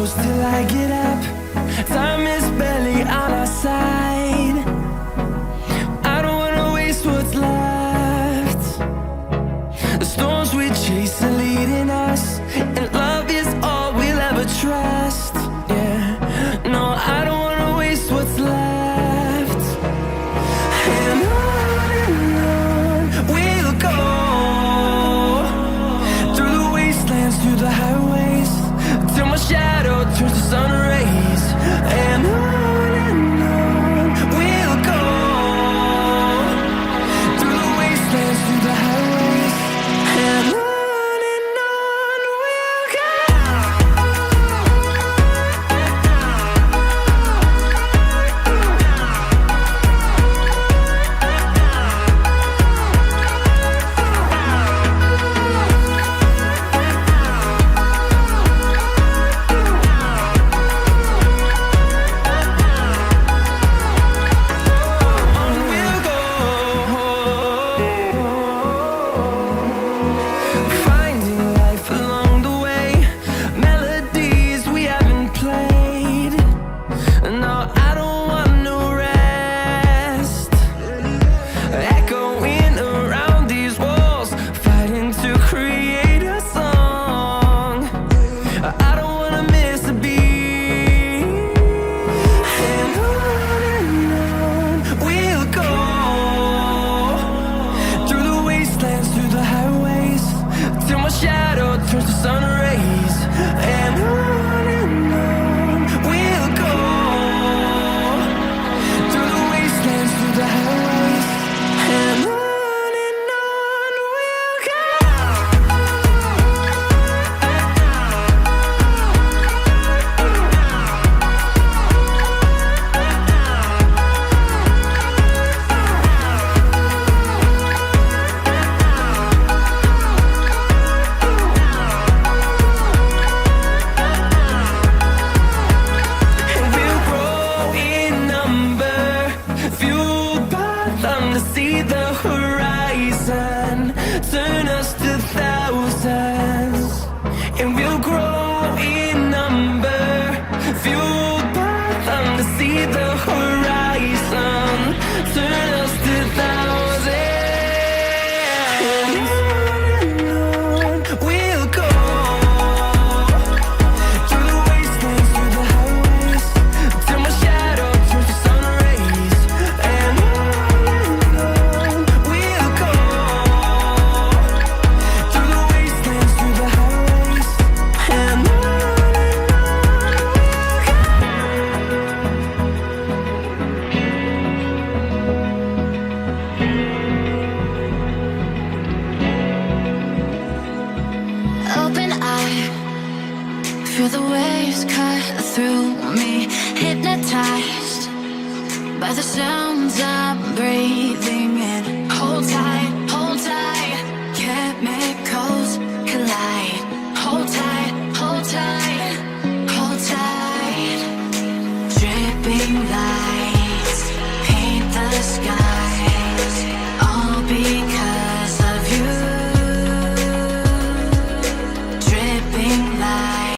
close till I get up. Time is barely on our side. I don't wanna waste what's left. The storms we chase are leading us, and love is all we'll ever trust. Yeah, no, I don't wanna waste what's left. And on we'll go, through the wastelands, through the highways, till my shadow turns to sun rays. And on we'll go, through the wastelands, through the highways, and on we'll go. Finding life along the way, melodies we haven't played. No, I don't want no rest. Echoing around these walls, fighting to create a song. I don't wanna miss a beat. And on we'll go, through the wastelands, through the highways, till my shadow turns to sun rays. And on we'll go, through the wastelands, through the highways, and on we'll go. And we'll grow in number, fueled by them to see the horizon, turn us to thousands. And we'll grow in number, fueled by them to see the horizon, turn us to thousands. And on we'll go, through the wastelands, through the highways, till my shadow turns to sun rays. And on we'll go, through the wastelands, through the highways, and on we'll go. Open eye, feel the waves cut through me, hypnotized by the sound